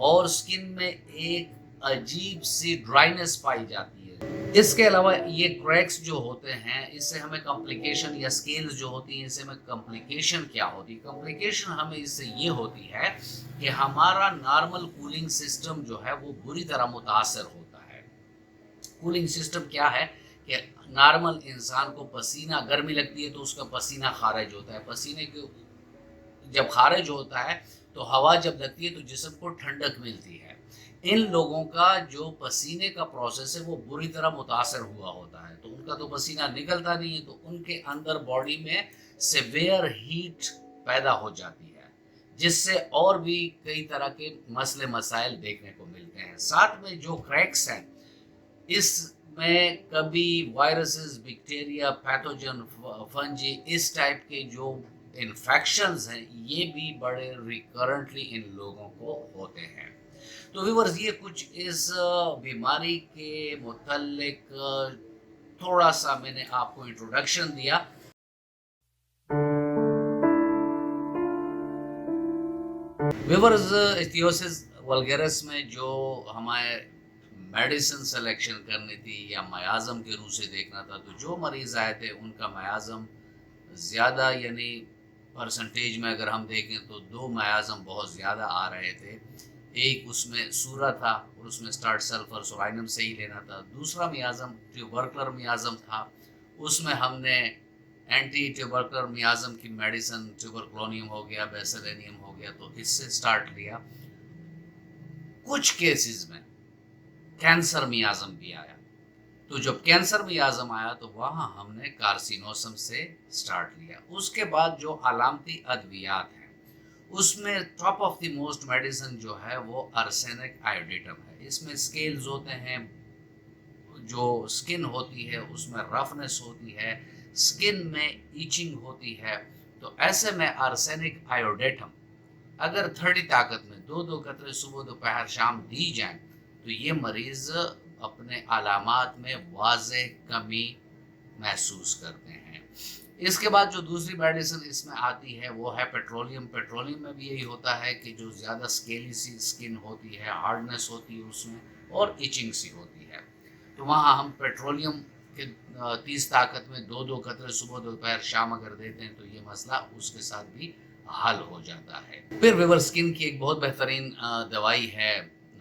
اور سکن میں ایک عجیب سی ڈرائنس پائی جاتی ہے۔ اس کے علاوہ یہ کریکس جو ہوتے ہیں اس سے ہمیں کمپلیکیشن یا سکیلز جو ہوتی ہیں اس سے ہمیں کمپلیکیشن کیا ہوتی ہے؟ کمپلیکیشن ہمیں اس سے یہ ہوتی ہے کہ ہمارا نارمل کولنگ سسٹم جو ہے وہ بری طرح متاثر ہوتا ہے۔ کولنگ سسٹم کیا ہے کہ نارمل انسان کو پسینہ گرمی لگتی ہے تو اس کا پسینہ خارج ہوتا ہے، پسینے کے جب خارج ہوتا ہے تو ہوا جب لگتی ہے تو جسم کو ٹھنڈک ملتی ہے۔ ان لوگوں کا جو پسینے کا پروسیس ہے وہ بری طرح متاثر ہوا ہوتا ہے، تو ان کا تو پسینہ نکلتا نہیں ہے، تو ان کے اندر باڈی میں سیویئر ہیٹ پیدا ہو جاتی ہے، جس سے اور بھی کئی طرح کے مسئلے مسائل دیکھنے کو ملتے ہیں۔ ساتھ میں جو کریکس ہیں اس میں کبھی وائرسز، بیکٹیریا، پیتھوجن، فنجی، اس ٹائپ کے جو انفیکشنز ہیں یہ بھی بڑے ریکرنٹلی ان لوگوں کو ہوتے ہیں۔ تو ویورز یہ کچھ اس بیماری کے متعلق تھوڑا سا میں نے آپ کو انٹروڈکشن دیا۔ ویورز ایتھیوسس ولگیرس میں جو ہمارے میڈیسن سلیکشن کرنی تھی یا میازم کے روح سے دیکھنا تھا، تو جو مریض آئے تھے ان کا میازم زیادہ، یعنی پرسنٹیج میں اگر ہم دیکھیں تو 2 میازم بہت زیادہ آ رہے تھے۔ ایک اس میں سورا تھا اور اس میں سٹارٹ سلفر سورائنم سے ہی لینا تھا۔ دوسرا میازم ٹیوبرکلر میازم تھا، اس میں ہم نے اینٹی ٹیوبرکلر میازم کی میڈیسن ٹیوبرکلونیم ہو گیا، بیسلینیم ہو گیا، تو اس سے سٹارٹ لیا۔ کچھ کیسز میں کینسر میازم بھی آیا، تو جب کینسر میازم آیا تو وہاں ہم نے کارسینوسم سے سٹارٹ لیا۔ اس کے بعد جو علامتی ادویات ہیں اس میں top of the most medicine جو ہے وہ ارسینک آئیوڈیٹم ہے۔ اس میں سکیلز ہوتے ہیں، جو سکن ہوتی ہے اس میں رفنس ہوتی ہے، سکن میں ایچنگ ہوتی ہے، تو ایسے میں ارسینک آئیوڈیٹم اگر 30 طاقت میں 2 قطرے صبح دوپہر شام دی جائیں تو یہ مریض اپنے علامات میں واضح کمی محسوس کرتے ہیں۔ اس کے بعد جو دوسری میڈیسن اس میں آتی ہے وہ ہے پیٹرولیم۔ پیٹرولیم میں بھی یہی ہوتا ہے کہ جو زیادہ سکیلی سی سکن ہوتی ہے، ہارڈنس ہوتی ہے اس میں، اور ایچنگ سی ہوتی ہے، تو وہاں ہم پیٹرولیم کے 30 طاقت میں 2 قطرے صبح دوپہر شام اگر دیتے ہیں تو یہ مسئلہ اس کے ساتھ بھی حل ہو جاتا ہے۔ پھر ویور سکن کی ایک بہت بہترین دوائی ہے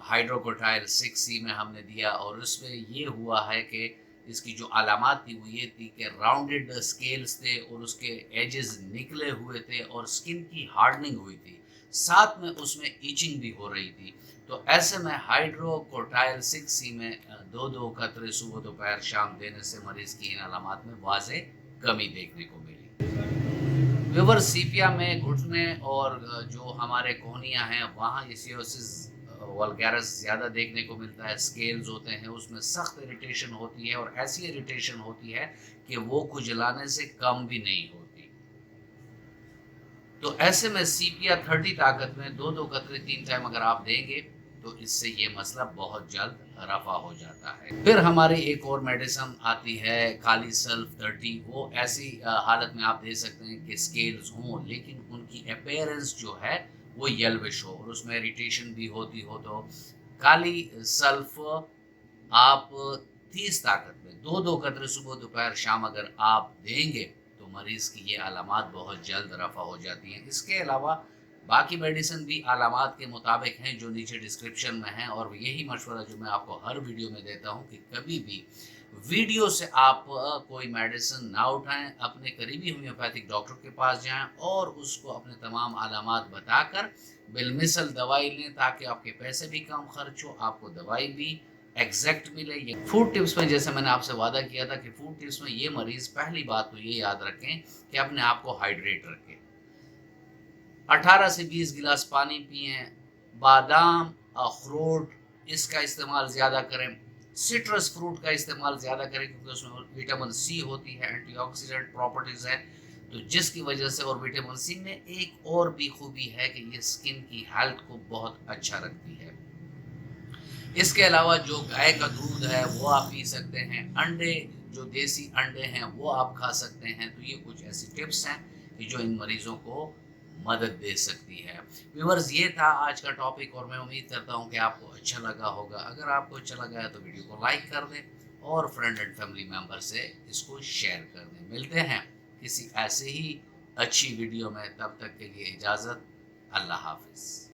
ہائیڈروکوٹائل 6C میں ہم نے دیا، اور اس میں یہ ہوا ہے کہ اس کی جو علامات تھی وہ یہ تھی کہ راؤنڈڈ سکیلز تھے اور اس کے ایجز نکلے ہوئے تھے اور سکن کی ہارڈننگ ہوئی تھی، ساتھ میں اس میں ایچنگ بھی ہو رہی تھی۔ تو ایسے میں ہائیڈروکوٹائل 6C میں 2 قطرے صبح دوپہر شام دینے سے مریض کی ان علامات میں واضح کمی دیکھنے کو ملی۔ ویور سیپیا میں گھٹنے اور جو ہمارے کوہنیاں ہیں وہاں ایتھیوسس ولگیرس زیادہ دیکھنے کو ملتا ہے۔ سکیلز ہوتے ہیں اس میں سخت اریٹیشن ہوتی ہے، اور ایسی اریٹیشن ہوتی ہے کہ وہ کھجلانے سے کم بھی نہیں ہوتی۔ تو ایسے میں سیپیا 30 طاقت میں 2 قطرے 3 ٹائم اگر آپ دیں گے تو اس سے یہ مسئلہ بہت جلد رفع ہو جاتا ہے۔ پھر ہماری ایک اور میڈیسن آتی ہے کالی سلف 30۔ وہ ایسی حالت میں آپ دے سکتے ہیں کہ سکیلز ہوں لیکن ان کی اپیرنس جو ہے وہ یلوش ہو اور اس میں اریٹیشن بھی ہوتی ہو، تو کالی سلف آپ 30 طاقت میں 2 قطرے صبح دوپہر شام اگر آپ دیں گے تو مریض کی یہ علامات بہت جلد رفع ہو جاتی ہیں۔ اس کے علاوہ باقی میڈیسن بھی علامات کے مطابق ہیں جو نیچے ڈسکرپشن میں ہیں، اور یہی مشورہ جو میں آپ کو ہر ویڈیو میں دیتا ہوں کہ کبھی بھی ویڈیو سے آپ کوئی میڈیسن نہ اٹھائیں، اپنے قریبی ہومیوپیتھک ڈاکٹر کے پاس جائیں اور اس کو اپنے تمام علامات بتا کر بالمثل دوائی لیں تاکہ آپ کے پیسے بھی کم خرچ ہو، آپ کو دوائی بھی ایگزیکٹ ملے۔ یہ فوڈ ٹپس میں جیسے میں نے آپ سے وعدہ کیا تھا کہ فوڈ ٹپس میں یہ مریض پہلی بات تو یہ یاد رکھیں کہ اپنے آپ کو ہائیڈریٹ رکھیں، 18 سے 20 گلاس پانی پئیں، بادام، اخروٹ اس کا استعمال زیادہ کریں، سٹرس فروٹ کا استعمال زیادہ کریں کیونکہ اس میں وٹامن سی ہوتی ہے، اینٹی آکسیڈنٹ پراپرٹیز ہے، تو جس کی وجہ سے، اور وٹامن سی میں ایک اور بھی خوبی ہے کہ یہ سکن کی ہیلتھ کو بہت اچھا رکھتی ہے۔ اس کے علاوہ جو گائے کا دودھ ہے وہ آپ پی سکتے ہیں، انڈے جو دیسی انڈے ہیں وہ آپ کھا سکتے ہیں۔ تو یہ کچھ ایسی ٹپس ہیں کہ جو ان مریضوں کو مدد دے سکتی ہے۔ ویورز، یہ تھا آج کا ٹاپک اور میں امید کرتا ہوں کہ آپ کو اچھا لگا ہوگا۔ اگر آپ کو اچھا لگا ہے تو ویڈیو کو لائک کر دیں اور فرینڈ اینڈ فیملی ممبر سے اس کو شیئر کر دیں۔ ملتے ہیں کسی ایسے ہی اچھی ویڈیو میں، تب تک کے لیے اجازت، اللہ حافظ۔